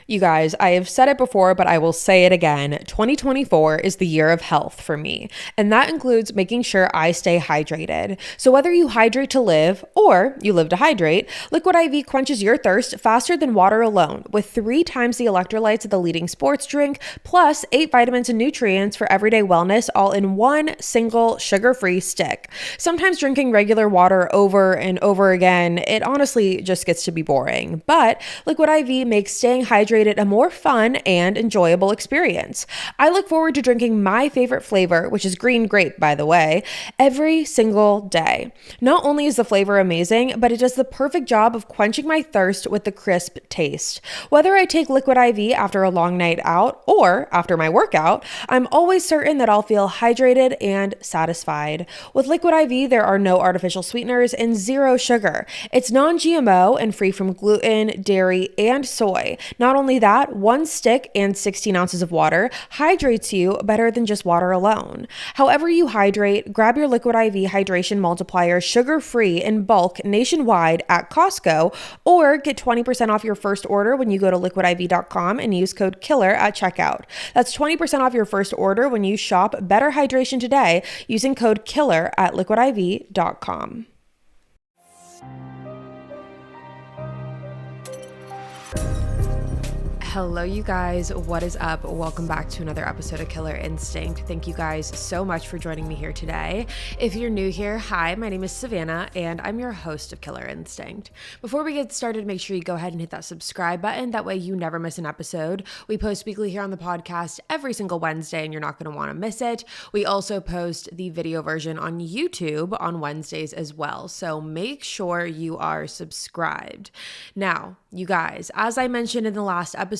You guys, I have said it before, but I will say it again. 2024 is the year of health for me, and that includes making sure I stay hydrated. So whether you hydrate to live or you live to hydrate, Liquid IV quenches your thirst faster than water alone, with 3 times the electrolytes of the leading sports drink, plus 8 vitamins and nutrients for everyday wellness, all in one single sugar-free stick. Sometimes drinking regular water over and over again, it honestly just gets to be boring. But Liquid IV makes staying hydrated a more fun and enjoyable experience. I look forward to drinking my favorite flavor, which is green grape, by the way, every single day. Not only is the flavor amazing, but it does the perfect job of quenching my thirst with the crisp taste. Whether I take Liquid IV after a long night out or after my workout, I'm always certain that I'll feel hydrated and satisfied. With Liquid IV, there are no artificial sweeteners and 0 sugar. It's non-GMO and free from gluten, dairy, and soy. Not only that, 1 stick and 16 ounces of water hydrates you better than just water alone. However you hydrate, grab your Liquid IV hydration multiplier sugar-free in bulk nationwide at Costco, or get 20% off your first order when you go to liquidiv.com and use code KILLER at checkout. That's 20% off your first order when you shop Better Hydration today using code KILLER at liquidiv.com. Hello, you guys. What is up? Welcome back to another episode of Killer Instinct. Thank you guys so much for joining me here today. If you're new here, hi, my name is Savannah, and I'm your host of Killer Instinct. Before we get started, make sure you go ahead and hit that subscribe button. That way you never miss an episode. We post weekly here on the podcast every single Wednesday, and you're not going to want to miss it. We also post the video version on YouTube on Wednesdays as well, so make sure you are subscribed. Now, you guys, as I mentioned in the last episode,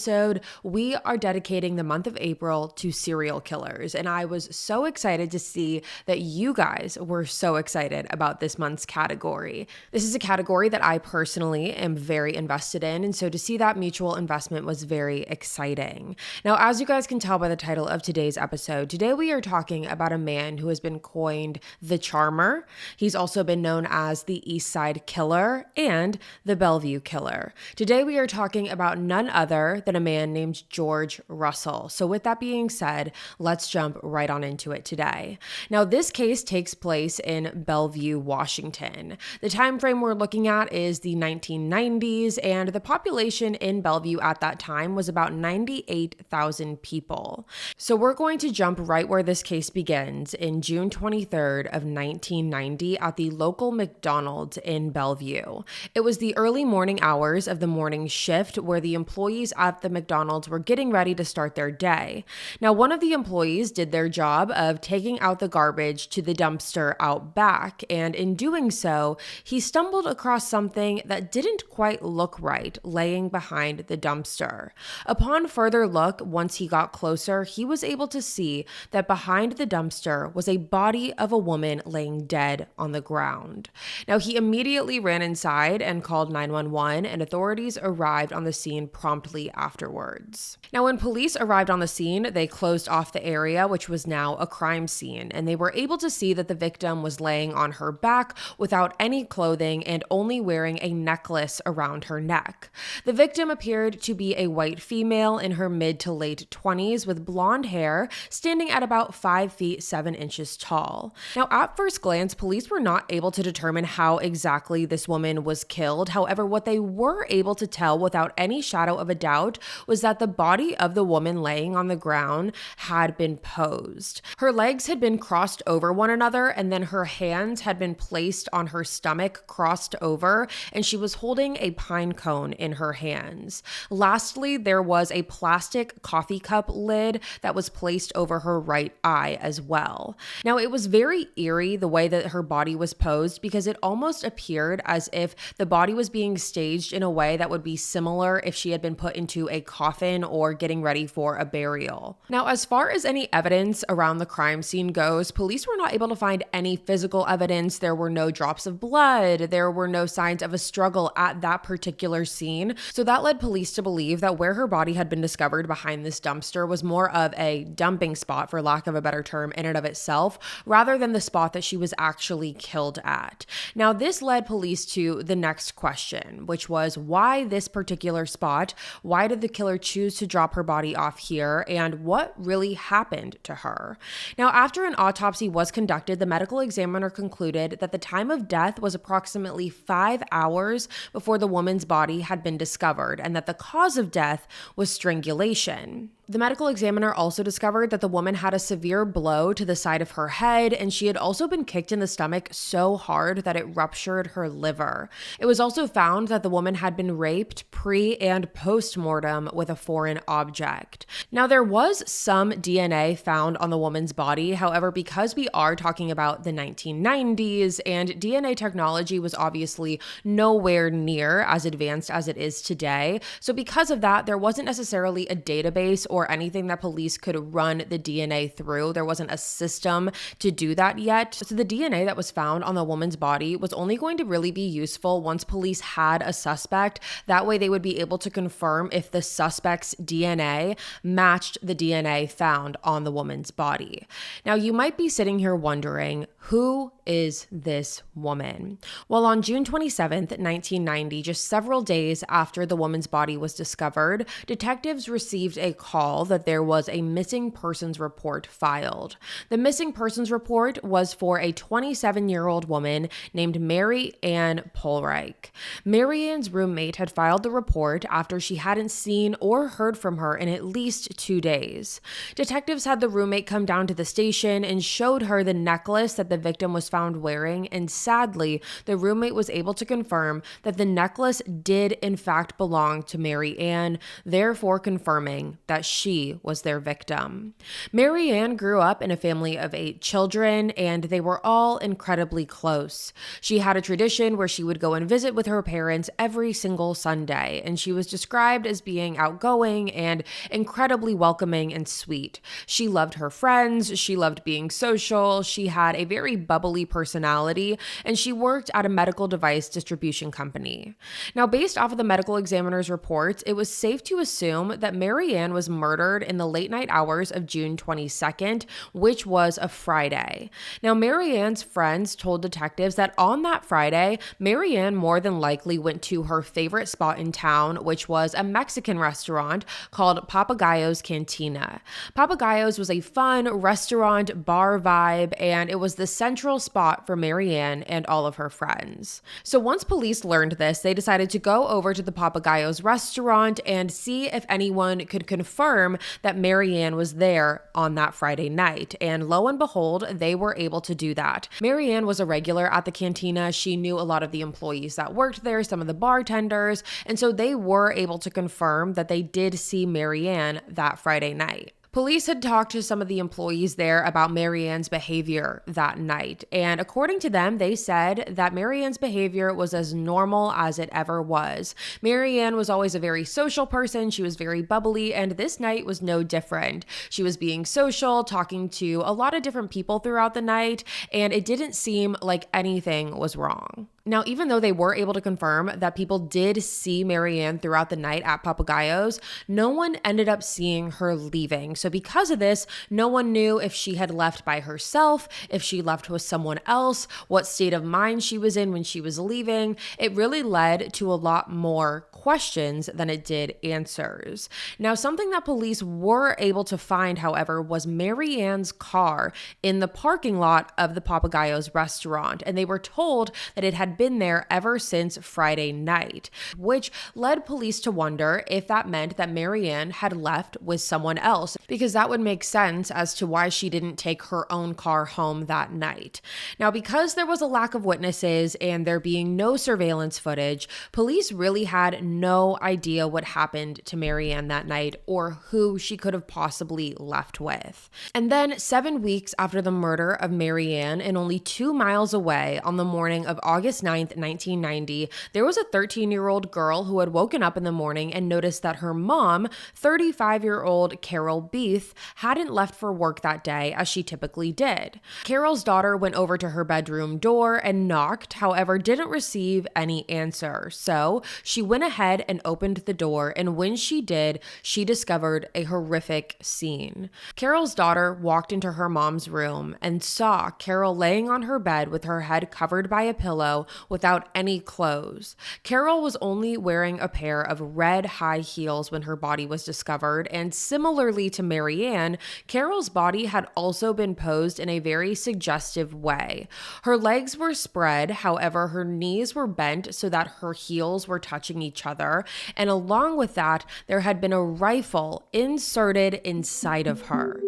we are dedicating the month of April to serial killers, and I was so excited to see that you guys were so excited about this month's category. This is a category that I personally am very invested in, and so to see that mutual investment was very exciting. Now, as you guys can tell by the title of today's episode, today we are talking about a man who has been coined the Charmer. He's also been known as the East Side Killer and the Bellevue Killer. Today we are talking about none other than a man named George Russell. So with that being said, let's jump right on into it today. Now, this case takes place in Bellevue, Washington. The time frame we're looking at is the 1990s, and the population in Bellevue at that time was about 98,000 people. So we're going to jump right where this case begins in June 23rd of 1990 at the local McDonald's in Bellevue. It was the early morning hours of the morning shift where the employees at the McDonald's were getting ready to start their day. Now, one of the employees did their job of taking out the garbage to the dumpster out back, and in doing so, he stumbled across something that didn't quite look right laying behind the dumpster. Upon further look, once he got closer, he was able to see that behind the dumpster was a body of a woman laying dead on the ground. Now, he immediately ran inside and called 911, and authorities arrived on the scene promptly afterwards. Now, when police arrived on the scene, they closed off the area, which was now a crime scene, and they were able to see that the victim was laying on her back without any clothing and only wearing a necklace around her neck. The victim appeared to be a white female in her mid to late 20s with blonde hair, standing at about 5 feet 7 inches tall. Now, at first glance, police were not able to determine how exactly this woman was killed. However, what they were able to tell without any shadow of a doubt was that the body of the woman laying on the ground had been posed. Her legs had been crossed over one another, and then her hands had been placed on her stomach, crossed over, and she was holding a pine cone in her hands. Lastly, there was a plastic coffee cup lid that was placed over her right eye as well. Now, it was very eerie the way that her body was posed, because it almost appeared as if the body was being staged in a way that would be similar if she had been put into a coffin or getting ready for a burial. Now, as far as any evidence around the crime scene goes, police were not able to find any physical evidence. There were no drops of blood. There were no signs of a struggle at that particular scene. So that led police to believe that where her body had been discovered behind this dumpster was more of a dumping spot, for lack of a better term, in and of itself, rather than the spot that she was actually killed at. Now, this led police to the next question, which was why this particular spot? Why did did the killer choose to drop her body off here, and what really happened to her? Now, after an autopsy was conducted, the medical examiner concluded that the time of death was approximately 5 hours before the woman's body had been discovered, and that the cause of death was strangulation. The medical examiner also discovered that the woman had a severe blow to the side of her head, and she had also been kicked in the stomach so hard that it ruptured her liver. It was also found that the woman had been raped pre- and post-mortem with a foreign object. Now, there was some DNA found on the woman's body. However, because we are talking about the 1990s and DNA technology was obviously nowhere near as advanced as it is today, so because of that, there wasn't necessarily a database or anything that police could run the DNA through. There wasn't a system to do that yet. So the DNA that was found on the woman's body was only going to really be useful once police had a suspect. That way they would be able to confirm if the suspect's DNA matched the DNA found on the woman's body. Now, you might be sitting here wondering, who is this woman? Well, on June 27th, 1990, just several days after the woman's body was discovered, detectives received a call that there was a missing persons report filed. The missing persons report was for a 27-year-old woman named Mary Ann Polreich. Mary Ann's roommate had filed the report after she hadn't seen or heard from her in at least 2 days. Detectives had the roommate come down to the station and showed her the necklace that the victim was found wearing, and sadly, the roommate was able to confirm that the necklace did in fact belong to Mary Ann, therefore confirming that she was their victim. Mary Ann grew up in a family of 8 children, and they were all incredibly close. She had a tradition where she would go and visit with her parents every single Sunday, and she was described as being outgoing and incredibly welcoming and sweet. She loved her friends, she loved being social, she had a very bubbly personality, and she worked at a medical device distribution company. Now, based off of the medical examiner's reports, it was safe to assume that Mary Ann was murdered in the late night hours of June 22nd, which was a Friday. Now, Mary Ann's friends told detectives that on that Friday, Mary Ann more than likely went to her favorite spot in town, which was a Mexican restaurant called Papagayo's Cantina. Papagayo's was a fun restaurant bar vibe, and it was the central spot for Mary Ann and all of her friends. So once police learned this, they decided to go over to the Papagayo's restaurant and see if anyone could confirm that Mary Ann was there on that Friday night. And lo and behold, they were able to do that. Mary Ann was a regular at the cantina. She knew a lot of the employees that worked there, some of the bartenders, and so they were able to confirm that they did see Mary Ann that Friday night. Police had talked to some of the employees there about Mary Ann's behavior that night, and according to them, they said that Mary Ann's behavior was as normal as it ever was. Mary Ann was always a very social person, she was very bubbly, and this night was no different. She was being social, talking to a lot of different people throughout the night, and it didn't seem like anything was wrong. Now, even though they were able to confirm that people did see Mary Ann throughout the night at Papagayo's, no one ended up seeing her leaving. So because of this, no one knew if she had left by herself, if she left with someone else, what state of mind she was in when she was leaving. It really led to a lot more questions than it did answers. Now, something that police were able to find, however, was Mary Ann's car in the parking lot of the Papagayo's restaurant, and they were told that it had been there ever since Friday night, which led police to wonder if that meant that Mary Ann had left with someone else, because that would make sense as to why she didn't take her own car home that night. Now, because there was a lack of witnesses and there being no surveillance footage, police really had no idea what happened to Mary Ann that night or who she could have possibly left with. And then 7 weeks after the murder of Mary Ann, and only 2 miles away on the morning of August 9th, 1990, there was a 13-year-old girl who had woken up in the morning and noticed that her mom, 35-year-old Carol Beath, hadn't left for work that day as she typically did. Carol's daughter went over to her bedroom door and knocked, however, didn't receive any answer. So she went ahead ahead and opened the door, and when she did, she discovered a horrific scene. Carol's daughter walked into her mom's room and saw Carol laying on her bed with her head covered by a pillow without any clothes. Carol was only wearing a pair of red high heels when her body was discovered, and similarly to Marianne, Carol's body had also been posed in a very suggestive way. Her legs were spread, however, her knees were bent so that her heels were touching each other, and along with that, there had been a rifle inserted inside of her.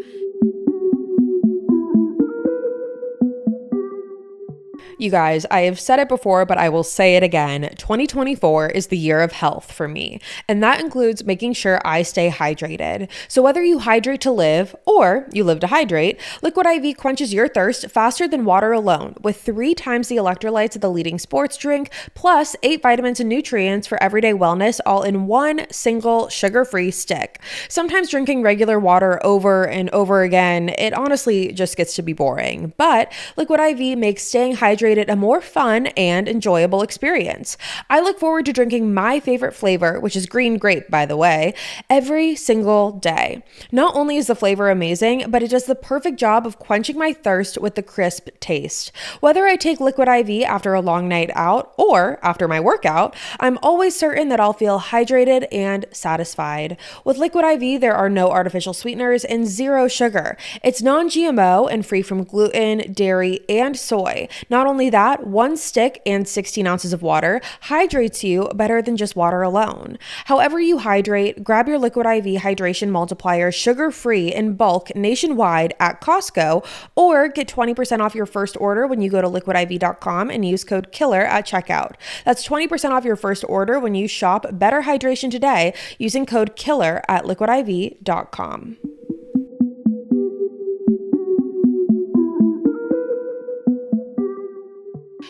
You guys, I have said it before, but I will say it again. 2024 is the year of health for me, and that includes making sure I stay hydrated. So whether you hydrate to live or you live to hydrate, Liquid IV quenches your thirst faster than water alone with 3 times the electrolytes of the leading sports drink, plus 8 vitamins and nutrients for everyday wellness, all in one single sugar-free stick. Sometimes drinking regular water over and over again, it honestly just gets to be boring. But Liquid IV makes staying hydrated a more fun and enjoyable experience. I look forward to drinking my favorite flavor, which is green grape, by the way, every single day. Not only is the flavor amazing, but it does the perfect job of quenching my thirst with the crisp taste. Whether I take Liquid IV after a long night out or after my workout, I'm always certain that I'll feel hydrated and satisfied. With Liquid IV, there are no artificial sweeteners and 0 sugar. It's non-GMO and free from gluten, dairy, and soy. Not only that, 1 stick and 16 ounces of water hydrates you better than just water alone. However you hydrate, grab your Liquid IV Hydration Multiplier sugar-free in bulk nationwide at Costco, or get 20% off your first order when you go to liquidiv.com and use code KILLER at checkout. That's 20% off your first order when you shop Better Hydration today using code KILLER at liquidiv.com.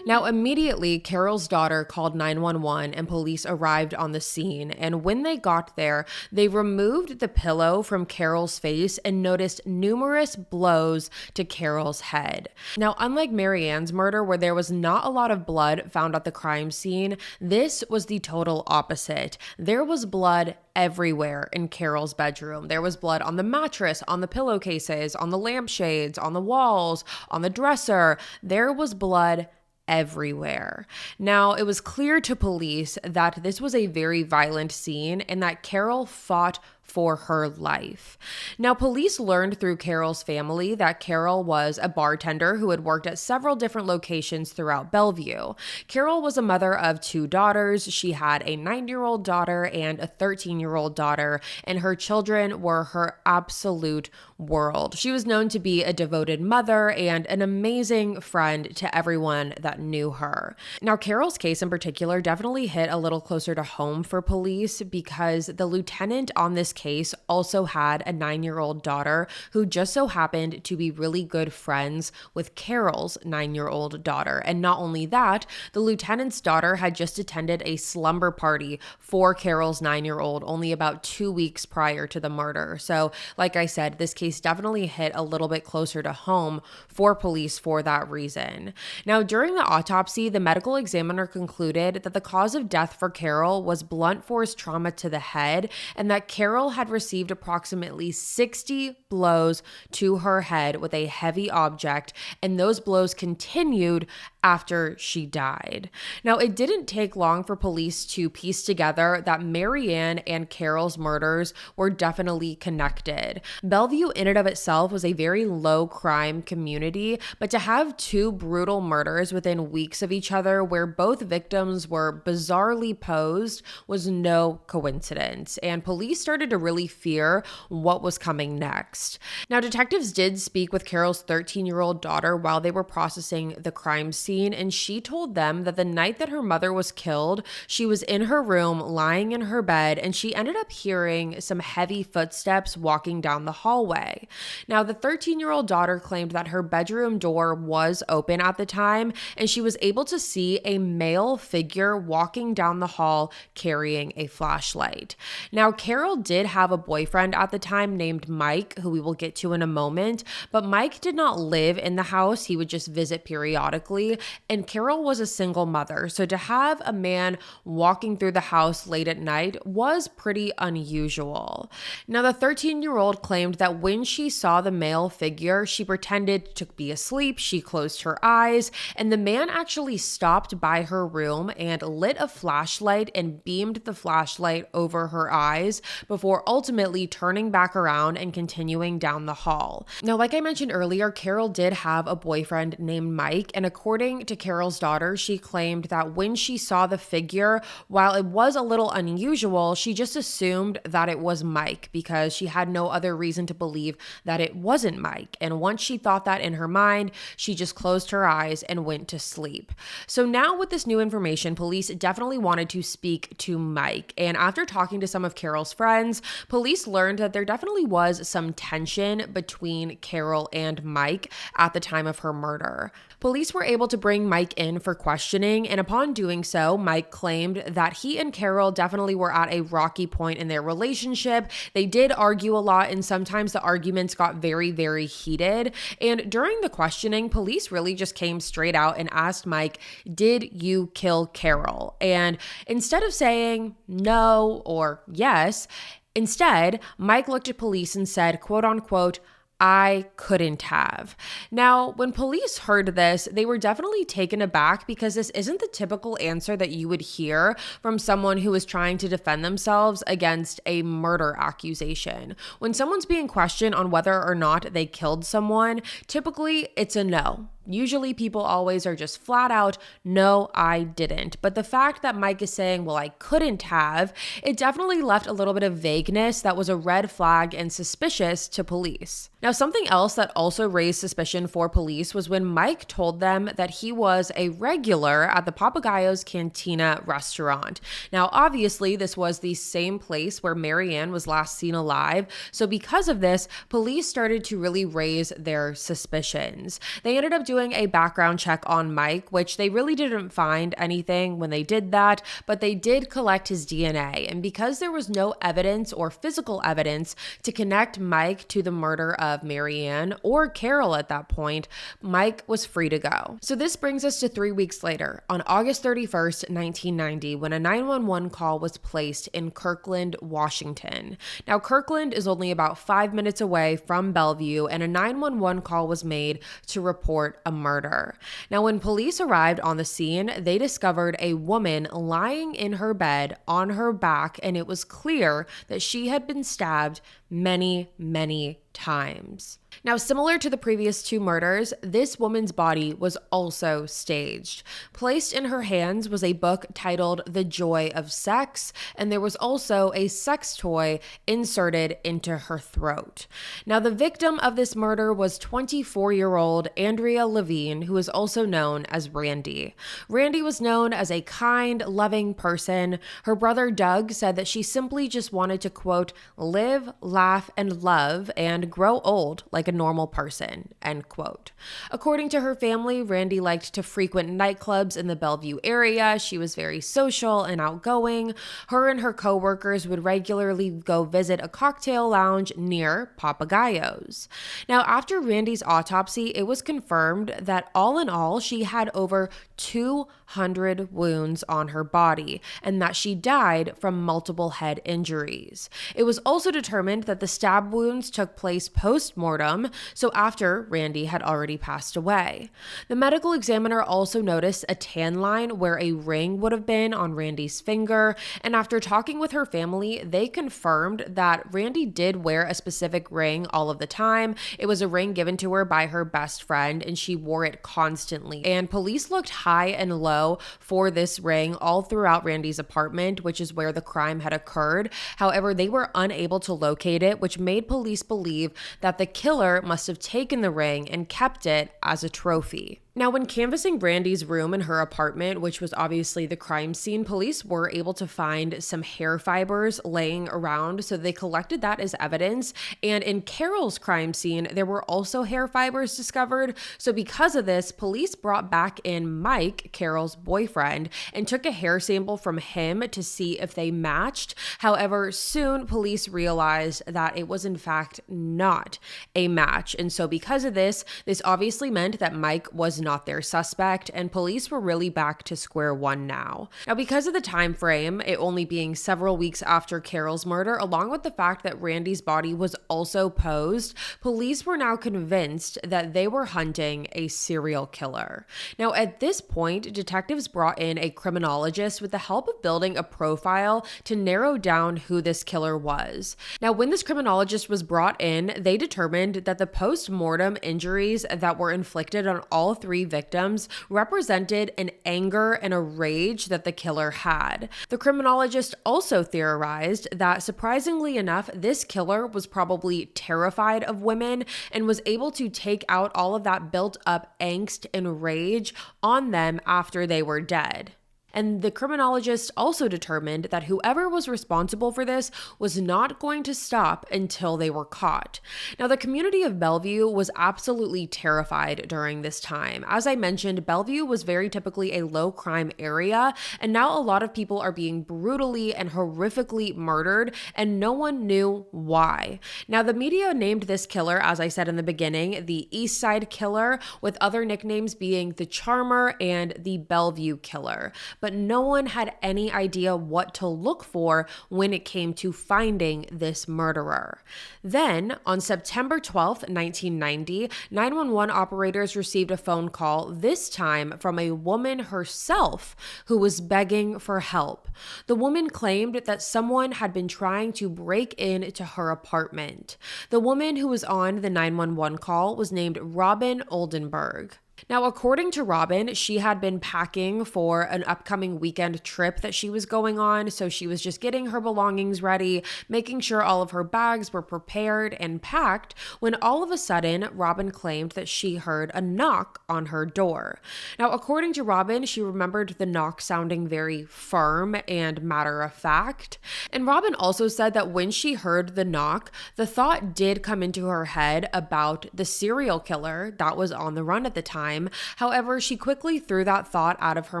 Now, immediately, Carol's daughter called 911 and police arrived on the scene. And when they got there, they removed the pillow from Carol's face and noticed numerous blows to Carol's head. Now, unlike Marianne's murder, where there was not a lot of blood found at the crime scene, this was the total opposite. There was blood everywhere in Carol's bedroom. There was blood on the mattress, on the pillowcases, on the lampshades, on the walls, on the dresser. There was blood everywhere. Now, it was clear to police that this was a very violent scene and that Carol fought for her life. Now, police learned through Carol's family that Carol was a bartender who had worked at several different locations throughout Bellevue. Carol was a mother of 2 daughters. She had a 9-year-old daughter and a 13-year-old daughter, and her children were her absolute world. She was known to be a devoted mother and an amazing friend to everyone that knew her. Now, Carol's case in particular definitely hit a little closer to home for police because the lieutenant on this case also had a 9-year-old daughter who just so happened to be really good friends with Carol's 9-year-old daughter. And not only that, the lieutenant's daughter had just attended a slumber party for Carol's 9-year-old only about 2 weeks prior to the murder. So, like I said, this case definitely hit a little bit closer to home for police for that reason. Now, during the autopsy, the medical examiner concluded that the cause of death for Carol was blunt force trauma to the head, and that Carol had received approximately 60 blows to her head with a heavy object, and those blows continued after she died. Now, it didn't take long for police to piece together that Marianne and Carol's murders were definitely connected. Bellevue in and of itself was a very low crime community, but to have 2 brutal murders within weeks of each other where both victims were bizarrely posed was no coincidence, and police started to really fear what was coming next. Now, detectives did speak with Carol's 13-year-old daughter while they were processing the crime scene, and she told them that the night that her mother was killed, she was in her room lying in her bed, and she ended up hearing some heavy footsteps walking down the hallway. Now, the 13-year-old daughter claimed that her bedroom door was open at the time, and she was able to see a male figure walking down the hall carrying a flashlight. Now, Carol did did have a boyfriend at the time named Mike, who we will get to in a moment, but Mike did not live in the house. He would just visit periodically, and Carol was a single mother. So to have a man walking through the house late at night was pretty unusual. Now, the 13-year-old claimed that when she saw the male figure, she pretended to be asleep, she closed her eyes, and the man actually stopped by her room and lit a flashlight and beamed the flashlight over her eyes before ultimately turning back around and continuing down the hall. Now, like I mentioned earlier, Carol did have a boyfriend named Mike, and according to Carol's daughter, she claimed that when she saw the figure, while it was a little unusual, she just assumed that it was Mike because she had no other reason to believe that it wasn't Mike. And once she thought that in her mind, she just closed her eyes and went to sleep. So now with this new information, police definitely wanted to speak to Mike. And after talking to some of Carol's friends, police learned that there definitely was some tension between Carol and Mike at the time of her murder. Police were able to bring Mike in for questioning, and upon doing so, Mike claimed that he and Carol definitely were at a rocky point in their relationship. They did argue a lot, and sometimes the arguments got very, very heated. And during the questioning, police really just came straight out and asked Mike, "Did you kill Carol?" And instead of saying no or yes, instead, Mike looked at police and said, quote unquote, "I couldn't have." Now, when police heard this, they were definitely taken aback because this isn't the typical answer that you would hear from someone who is trying to defend themselves against a murder accusation. When someone's being questioned on whether or not they killed someone, typically it's a no. Usually people always are just flat out, "No, I didn't." But the fact that Mike is saying, "Well, I couldn't have," it definitely left a little bit of vagueness that was a red flag and suspicious to police. Now, something else that also raised suspicion for police was when Mike told them that he was a regular at the Papagayo's Cantina restaurant. Now, obviously, this was the same place where Marianne was last seen alive. So because of this, police started to really raise their suspicions. They ended up doing a background check on Mike, which they really didn't find anything when they did that, but they did collect his DNA. And because there was no evidence or physical evidence to connect Mike to the murder of Marianne or Carol at that point, Mike was free to go. So this brings us to 3 weeks later, on August 31st, 1990, when a 911 call was placed in Kirkland, Washington. Now, Kirkland is only about 5 minutes away from Bellevue, and a 911 call was made to report a murder. Now, when police arrived on the scene, they discovered a woman lying in her bed on her back, and it was clear that she had been stabbed many, many times. Now, similar to the previous two murders, this woman's body was also staged. Placed in her hands was a book titled The Joy of Sex, and there was also a sex toy inserted into her throat. Now, the victim of this murder was 24-year-old Andrea Levine, who is also known as Randy. Randy was known as a kind, loving person. Her brother Doug said that she simply just wanted to, quote, "live, laugh, and love, and grow old like a normal person," end quote. According to her family, Randy liked to frequent nightclubs in the Bellevue area. She was very social and outgoing. Her and her coworkers would regularly go visit a cocktail lounge near Papagayo's. Now, after Randy's autopsy, it was confirmed that all in all, she had over 200 wounds on her body and that she died from multiple head injuries. It was also determined that the stab wounds took place post-mortem, so after Randy had already passed away. The medical examiner also noticed a tan line where a ring would have been on Randy's finger, and after talking with her family, they confirmed that Randy did wear a specific ring all of the time. It was a ring given to her by her best friend, and she wore it constantly. And police looked high and low for this ring all throughout Randy's apartment, which is where the crime had occurred. However, they were unable to locate it, which made police believe that the killer must have taken the ring and kept it as a trophy. Now, when canvassing Brandy's room in her apartment, which was obviously the crime scene, police were able to find some hair fibers laying around, so they collected that as evidence. And in Carol's crime scene, there were also hair fibers discovered. So because of this, police brought back in Mike, Carol's boyfriend, and took a hair sample from him to see if they matched. However, soon police realized that it was in fact not a match. And so because of this obviously meant that Mike was not their suspect, and police were really back to square one now. Now, because of the time frame, it only being several weeks after Carol's murder, along with the fact that Randy's body was also posed, police were now convinced that they were hunting a serial killer. Now, at this point, detectives brought in a criminologist with the help of building a profile to narrow down who this killer was. Now, when this criminologist was brought in, they determined that the post-mortem injuries that were inflicted on all three victims represented an anger and a rage that the killer had. The criminologist also theorized that, surprisingly enough, this killer was probably terrified of women and was able to take out all of that built up angst and rage on them after they were dead. And the criminologist also determined that whoever was responsible for this was not going to stop until they were caught. Now, the community of Bellevue was absolutely terrified during this time. As I mentioned, Bellevue was very typically a low crime area, and now a lot of people are being brutally and horrifically murdered, and no one knew why. Now, the media named this killer, as I said in the beginning, the East Side Killer, with other nicknames being the Charmer and the Bellevue Killer. But no one had any idea what to look for when it came to finding this murderer. Then, on September 12th, 1990, 911 operators received a phone call, this time from a woman herself who was begging for help. The woman claimed that someone had been trying to break into her apartment. The woman who was on the 911 call was named Robin Oldenburg. Now, according to Robin, she had been packing for an upcoming weekend trip that she was going on, so she was just getting her belongings ready, making sure all of her bags were prepared and packed, when all of a sudden, Robin claimed that she heard a knock on her door. Now, according to Robin, she remembered the knock sounding very firm and matter-of-fact, and Robin also said that when she heard the knock, the thought did come into her head about the serial killer that was on the run at the time. However, she quickly threw that thought out of her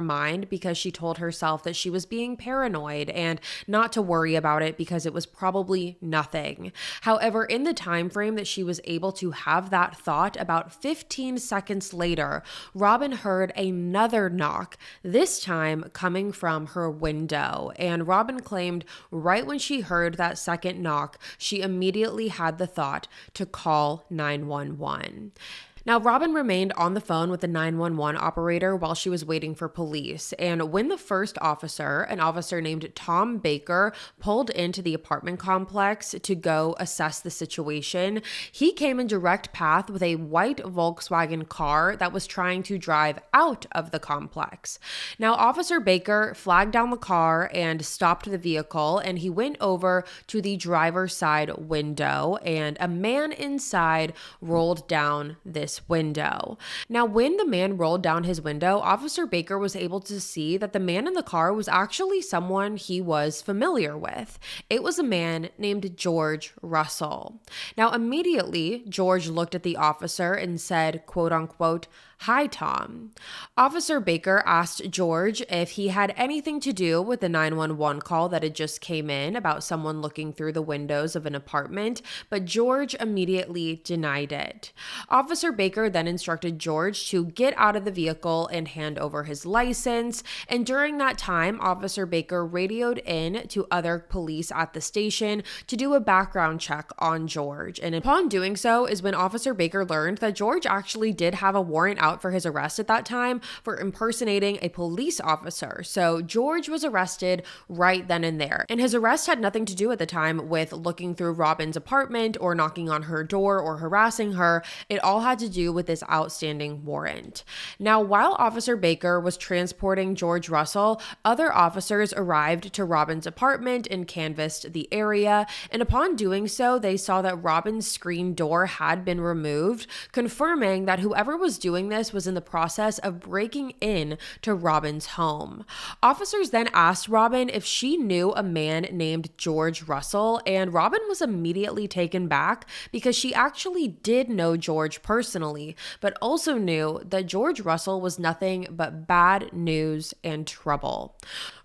mind because she told herself that she was being paranoid and not to worry about it because it was probably nothing. However, in the time frame that she was able to have that thought, about 15 seconds later, Robin heard another knock, this time coming from her window. And Robin claimed right when she heard that second knock, she immediately had the thought to call 911. Now, Robin remained on the phone with the 911 operator while she was waiting for police, and when the first officer, an officer named Tom Baker, pulled into the apartment complex to go assess the situation, he came in direct path with a white Volkswagen car that was trying to drive out of the complex. Now, Officer Baker flagged down the car and stopped the vehicle, and he went over to the driver's side window, and a man inside rolled down this window. Now, when the man rolled down his window, Officer Baker was able to see that the man in the car was actually someone he was familiar with. It was a man named George Russell. Now, immediately, George looked at the officer and said, quote unquote, "Hi, Tom." Officer Baker asked George if he had anything to do with the 911 call that had just came in about someone looking through the windows of an apartment, but George immediately denied it. Officer Baker then instructed George to get out of the vehicle and hand over his license, and during that time, Officer Baker radioed in to other police at the station to do a background check on George, and upon doing so is when Officer Baker learned that George actually did have a warrant out for his arrest at that time for impersonating a police officer. So George was arrested right then and there. And his arrest had nothing to do at the time with looking through Robin's apartment or knocking on her door or harassing her. It all had to do with this outstanding warrant. Now, while Officer Baker was transporting George Russell, other officers arrived to Robin's apartment and canvassed the area. And upon doing so, they saw that Robin's screen door had been removed, confirming that whoever was doing this witness was in the process of breaking in to Robin's home. Officers then asked Robin if she knew a man named George Russell, and Robin was immediately taken back because she actually did know George personally, but also knew that George Russell was nothing but bad news and trouble.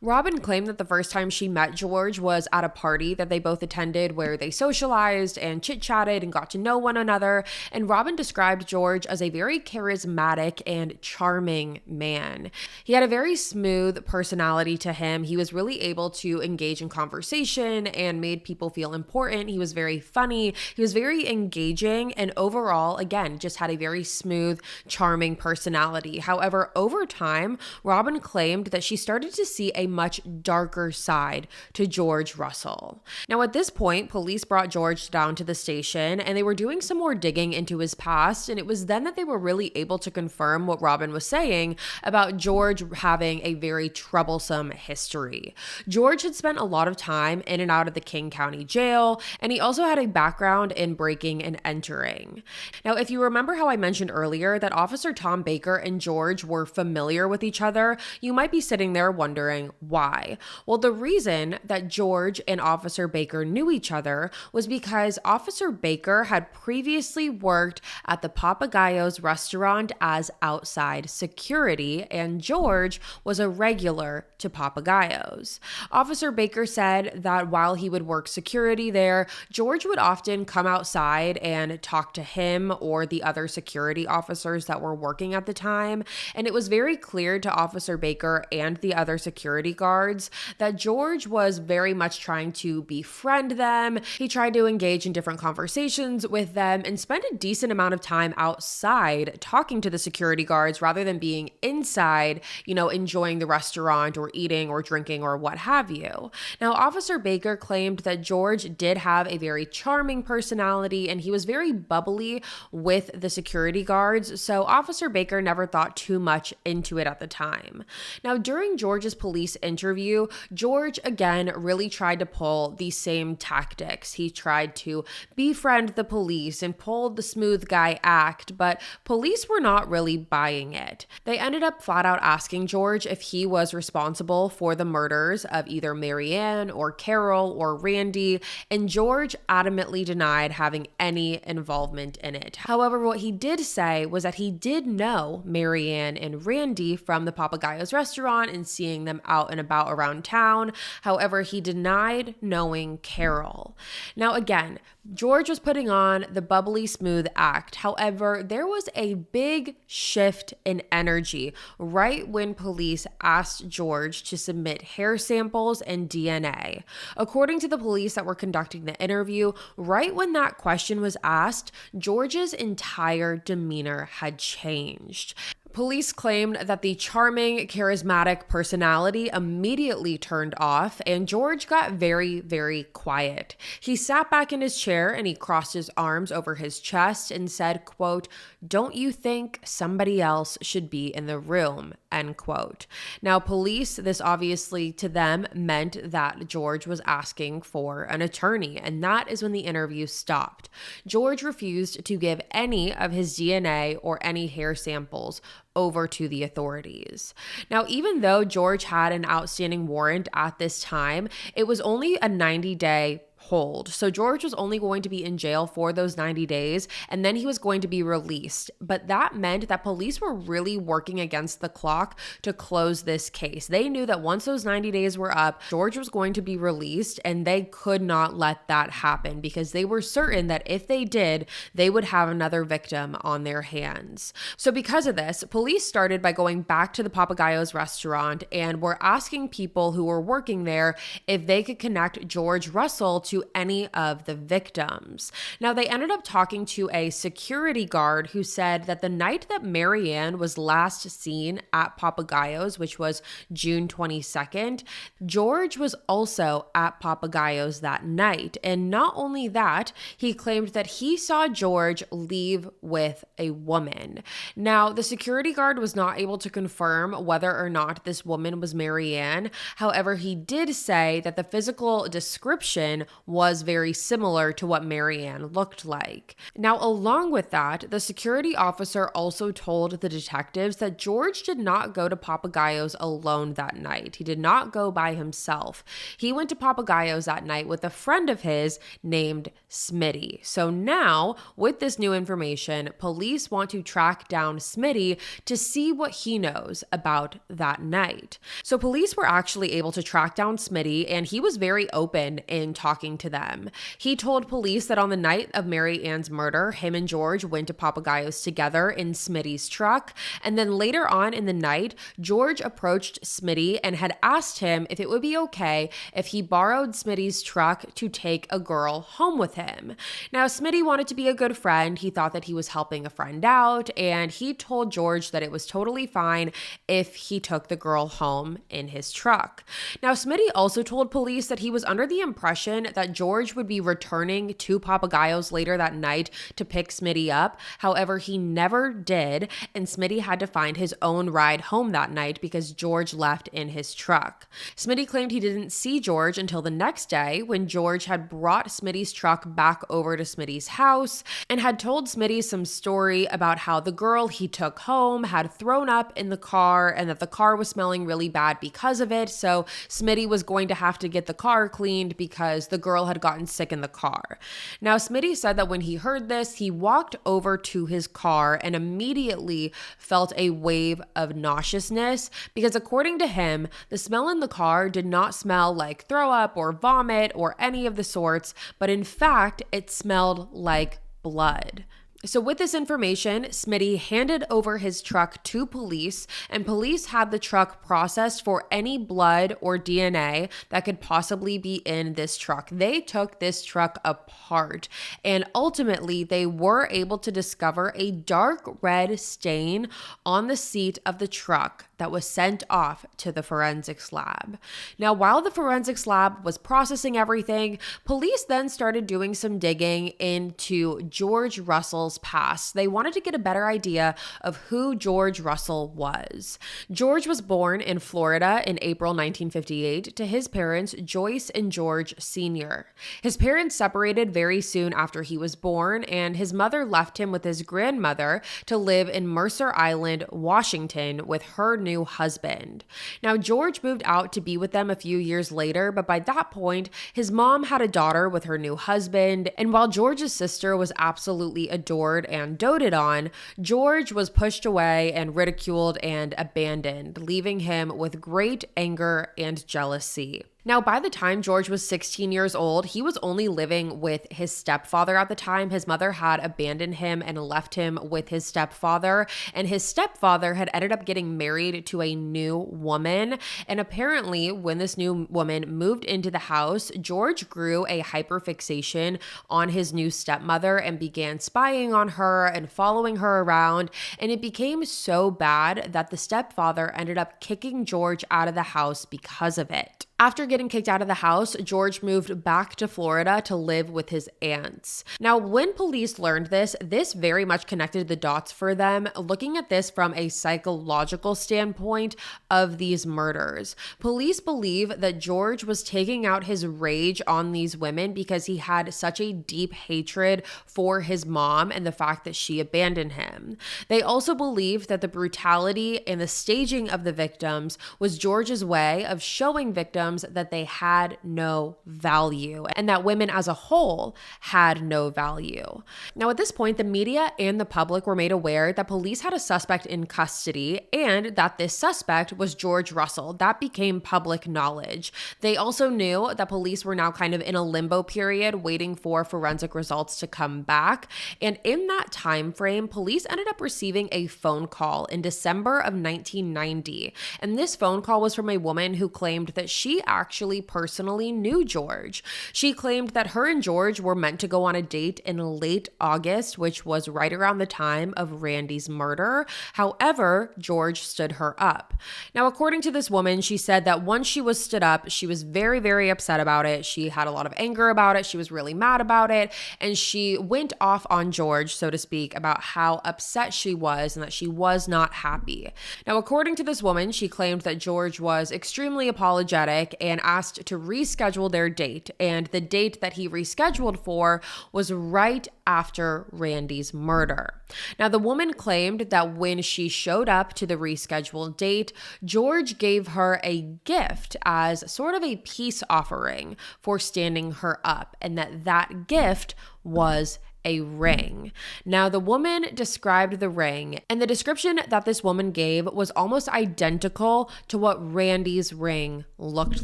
Robin claimed that the first time she met George was at a party that they both attended where they socialized and chit-chatted and got to know one another, and Robin described George as a very charismatic and charming man. He had a very smooth personality to him. He was really able to engage in conversation and made people feel important. He was very funny. He was very engaging, and overall, again, just had a very smooth, charming personality. However, over time, Robin claimed that she started to see a much darker side to George Russell. Now, at this point, police brought George down to the station and they were doing some more digging into his past, and it was then that they were really able to confirm what Robin was saying about George having a very troublesome history. George had spent a lot of time in and out of the King County Jail, and he also had a background in breaking and entering. Now, if you remember how I mentioned earlier that Officer Tom Baker and George were familiar with each other, you might be sitting there wondering why. Well, the reason that George and Officer Baker knew each other was because Officer Baker had previously worked at the Papagayos restaurant as outside security, and George was a regular to Papagayos. Officer Baker said that while he would work security there, George would often come outside and talk to him or the other security officers that were working at the time, and it was very clear to Officer Baker and the other security guards that George was very much trying to befriend them. He tried to engage in different conversations with them and spend a decent amount of time outside talking to the security guards rather than being inside, enjoying the restaurant or eating or drinking or what have you. Now, Officer Baker claimed that George did have a very charming personality and he was very bubbly with the security guards, so Officer Baker never thought too much into it at the time. Now, during George's police interview, George again really tried to pull the same tactics. He tried to befriend the police and pulled the smooth guy act, but police were not really buying it. They ended up flat out asking George if he was responsible for the murders of either Marianne or Carol or Randy, and George adamantly denied having any involvement in it. However, what he did say was that he did know Marianne and Randy from the Papagayos restaurant and seeing them out and about around town. However, he denied knowing Carol. Now, again, George was putting on the bubbly smooth act. However, there was a big shift in energy right when police asked George to submit hair samples and DNA. According to the police that were conducting the interview, right when that question was asked, George's entire demeanor had changed. Police claimed that the charming, charismatic personality immediately turned off, and George got very, very quiet. He sat back in his chair and he crossed his arms over his chest and said, quote, "Don't you think somebody else should be in the room?" End quote. Now, police, this obviously to them meant that George was asking for an attorney, and that is when the interview stopped. George refused to give any of his DNA or any hair samples over to the authorities. Now, even though George had an outstanding warrant at this time, it was only a 90-day hold. So George was only going to be in jail for those 90 days, and then he was going to be released. But that meant that police were really working against the clock to close this case. They knew that once those 90 days were up, George was going to be released, and they could not let that happen because they were certain that if they did, they would have another victim on their hands. So because of this, police started by going back to the Papagayos restaurant and were asking people who were working there if they could connect George Russell to any of the victims. Now, they ended up talking to a security guard who said that the night that Marianne was last seen at Papagayos, which was June 22nd, George was also at Papagayos that night. And not only that, he claimed that he saw George leave with a woman. Now, the security guard was not able to confirm whether or not this woman was Marianne. However, he did say that the physical description was very similar to what Marianne looked like. Now, along with that, the security officer also told the detectives that George did not go to Papagayo's alone that night. He did not go by himself. He went to Papagayo's that night with a friend of his named Smitty. So now, with this new information, police want to track down Smitty to see what he knows about that night. So police were actually able to track down Smitty, and he was very open in talking to them. He told police that on the night of Mary Ann's murder, him and George went to Papagayo's together in Smitty's truck, and then later on in the night, George approached Smitty and had asked him if it would be okay if he borrowed Smitty's truck to take a girl home with him. Now, Smitty wanted to be a good friend. He thought that he was helping a friend out, and he told George that it was totally fine if he took the girl home in his truck. Now, Smitty also told police that he was under the impression that George would be returning to Papagayo's later that night to pick Smitty up. However, he never did, and Smitty had to find his own ride home that night because George left in his truck. Smitty claimed he didn't see George until the next day when George had brought Smitty's truck back over to Smitty's house and had told Smitty some story about how the girl he took home had thrown up in the car and that the car was smelling really bad because of it. So Smitty was going to have to get the car cleaned because the girl had gotten sick in the car. Now, Smitty said that when he heard this, he walked over to his car and immediately felt a wave of nauseousness because according to him, the smell in the car did not smell like throw up or vomit or any of the sorts, but in fact, it smelled like blood. So with this information, Smitty handed over his truck to police, and police had the truck processed for any blood or DNA that could possibly be in this truck. They took this truck apart, and ultimately they were able to discover a dark red stain on the seat of the truck that was sent off to the forensics lab. Now, while the forensics lab was processing everything, police then started doing some digging into George Russell's past. They wanted to get a better idea of who George Russell was. George was born in Florida in April 1958 to his parents, Joyce and George Sr. His parents separated very soon after he was born, and his mother left him with his grandmother to live in Mercer Island, Washington, with her new husband. Now, George moved out to be with them a few years later, but by that point, his mom had a daughter with her new husband, and while George's sister was absolutely adored and doted on, George was pushed away and ridiculed and abandoned, leaving him with great anger and jealousy. Now, by the time George was 16 years old, he was only living with his stepfather at the time. His mother had abandoned him and left him with his stepfather, and his stepfather had ended up getting married to a new woman. And apparently, when this new woman moved into the house, George grew a hyperfixation on his new stepmother and began spying on her and following her around. And it became so bad that the stepfather ended up kicking George out of the house because of it. After getting kicked out of the house, George moved back to Florida to live with his aunts. Now, when police learned this very much connected the dots for them, looking at this from a psychological standpoint of these murders. Police believe that George was taking out his rage on these women because he had such a deep hatred for his mom and the fact that she abandoned him. They also believe that the brutality and the staging of the victims was George's way of showing victims that they had no value and that women as a whole had no value. Now, at this point, the media and the public were made aware that police had a suspect in custody and that this suspect was George Russell. That became public knowledge. They also knew that police were now kind of in a limbo period waiting for forensic results to come back. And in that time frame, police ended up receiving a phone call in December of 1990. And this phone call was from a woman who claimed that she actually personally knew George. She claimed that her and George were meant to go on a date in late August, which was right around the time of Randy's murder. However, George stood her up. Now, according to this woman, she said that once she was stood up, she was very, very upset about it. She had a lot of anger about it. She was really mad about it. And she went off on George, so to speak, about how upset she was and that she was not happy. Now, according to this woman, she claimed that George was extremely apologetic quick and asked to reschedule their date. And the date that he rescheduled for was right after Randy's murder. Now, the woman claimed that when she showed up to the rescheduled date, George gave her a gift as sort of a peace offering for standing her up, and that gift was a ring. Now, the woman described the ring, and the description that this woman gave was almost identical to what Randy's ring looked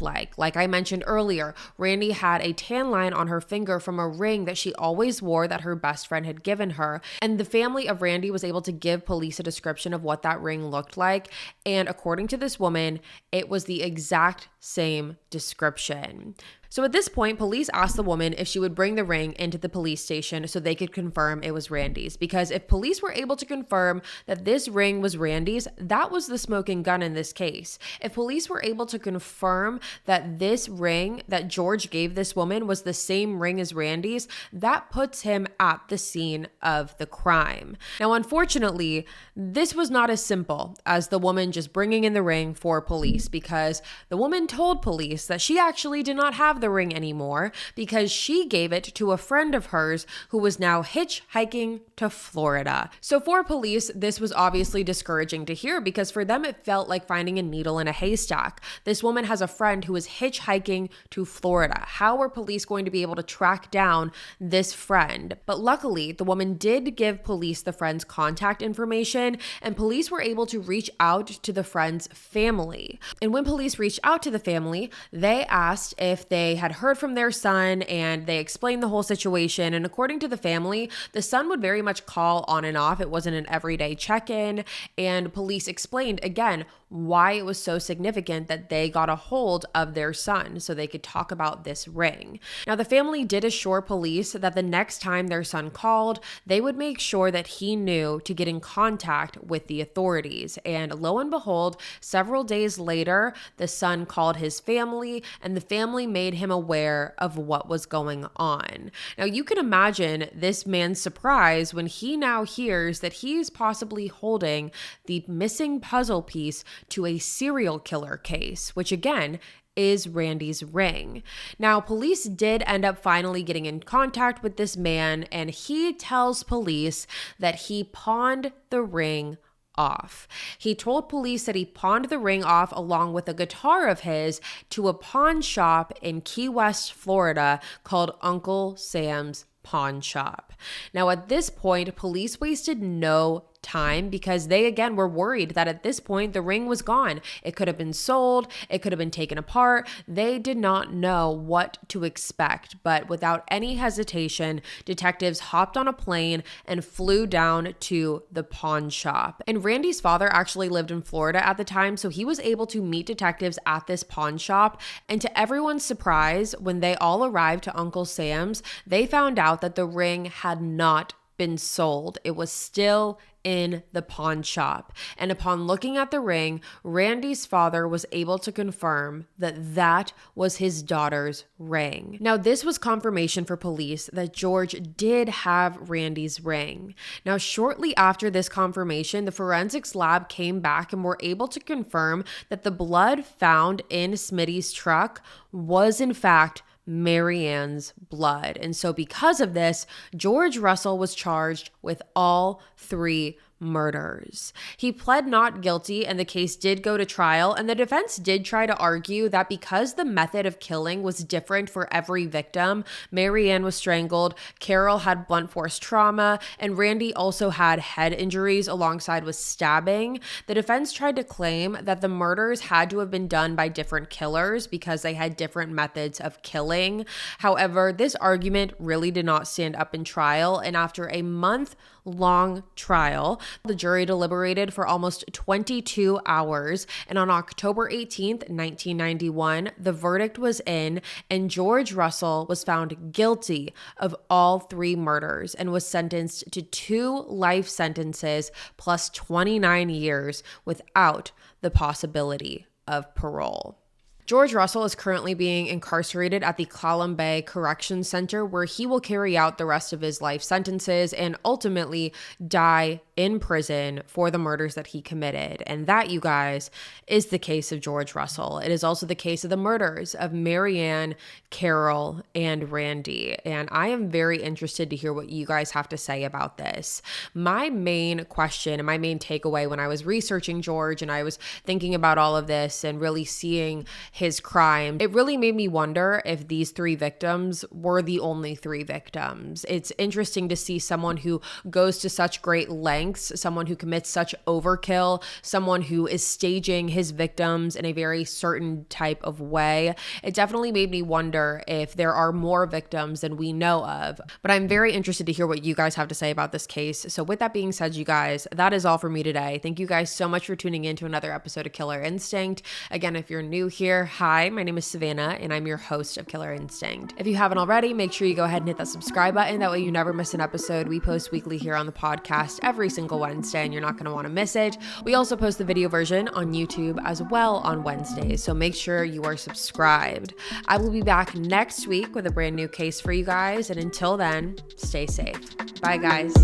like. Like I mentioned earlier, Randy had a tan line on her finger from a ring that she always wore that her best friend had given her. And the family of Randy was able to give police a description of what that ring looked like. And according to this woman, it was the exact same description. So at this point, police asked the woman if she would bring the ring into the police station so they could confirm it was Randy's. Because if police were able to confirm that this ring was Randy's, that was the smoking gun in this case. If police were able to confirm that this ring that George gave this woman was the same ring as Randy's, that puts him at the scene of the crime. Now, unfortunately, this was not as simple as the woman just bringing in the ring for police, because the woman told police that she actually did not have the ring anymore because she gave it to a friend of hers who was now hitchhiking to Florida. So for police, this was obviously discouraging to hear because for them, it felt like finding a needle in a haystack. This woman has a friend who is hitchhiking to Florida. How are police going to be able to track down this friend? But luckily, the woman did give police the friend's contact information, and police were able to reach out to the friend's family. And when police reached out to the family, they asked if they had heard from their son, and they explained the whole situation. And according to the family, the son would very much call on and off. It wasn't an everyday check-in. And police explained again why it was so significant that they got a hold of their son so they could talk about this ring. Now, the family did assure police that the next time their son called, they would make sure that he knew to get in contact with the authorities. And lo and behold, several days later, the son called his family, and the family made him aware of what was going on. Now, you can imagine this man's surprise when he now hears that he is possibly holding the missing puzzle piece to a serial killer case, which again is Randy's ring. Now, police did end up finally getting in contact with this man, and he tells police that he pawned the ring off. He told police that he pawned the ring off along with a guitar of his to a pawn shop in Key West, Florida called Uncle Sam's Pawn Shop. Now, at this point, police wasted no time because they again were worried that at this point the ring was gone. It could have been sold, it could have been taken apart. They did not know what to expect, but without any hesitation, detectives hopped on a plane and flew down to the pawn shop. And Randy's father actually lived in Florida at the time, so he was able to meet detectives at this pawn shop. And to everyone's surprise, when they all arrived to Uncle Sam's, they found out that the ring had not been sold. It was still in the pawn shop. And upon looking at the ring, Randy's father was able to confirm that that was his daughter's ring. Now, this was confirmation for police that George did have Randy's ring. Now, shortly after this confirmation, the forensics lab came back and were able to confirm that the blood found in Smitty's truck was in fact Mary Ann's blood. And so because of this, George Russell was charged with all 3 murders. He pled not guilty and the case did go to trial, and the defense did try to argue that because the method of killing was different for every victim, Mary Ann was strangled, Carol had blunt force trauma, and Randy also had head injuries alongside with stabbing. The defense tried to claim that the murders had to have been done by different killers because they had different methods of killing. However, this argument really did not stand up in trial, and after a month-long trial, the jury deliberated for almost 22 hours, and on October 18th, 1991, the verdict was in, and George Russell was found guilty of all 3 murders and was sentenced to 2 life sentences plus 29 years without the possibility of parole. George Russell is currently being incarcerated at the Column Bay Correction Center, where he will carry out the rest of his life sentences and ultimately die in prison for the murders that he committed. And that, you guys, is the case of George Russell. It is also the case of the murders of Marianne, Carol, and Randy. And I am very interested to hear what you guys have to say about this. My main question and my main takeaway when I was researching George and I was thinking about all of this and really seeing his crime, it really made me wonder if these 3 victims were the only 3 victims. It's interesting to see someone who goes to such great lengths, someone who commits such overkill, someone who is staging his victims in a very certain type of way. It definitely made me wonder if there are more victims than we know of. But I'm very interested to hear what you guys have to say about this case. So with that being said, you guys, that is all for me today. Thank you guys so much for tuning in to another episode of Killer Instinct. Again, if you're new here, hi, my name is Savannah and I'm your host of Killer Instinct. If you haven't already, make sure you go ahead and hit that subscribe button. That way you never miss an episode. We post weekly here on the podcast every single Wednesday and you're not going to want to miss it. We also post the video version on YouTube as well on Wednesdays, so make sure you are subscribed. I will be back next week with a brand new case for you guys, and until then, stay safe. Bye, guys.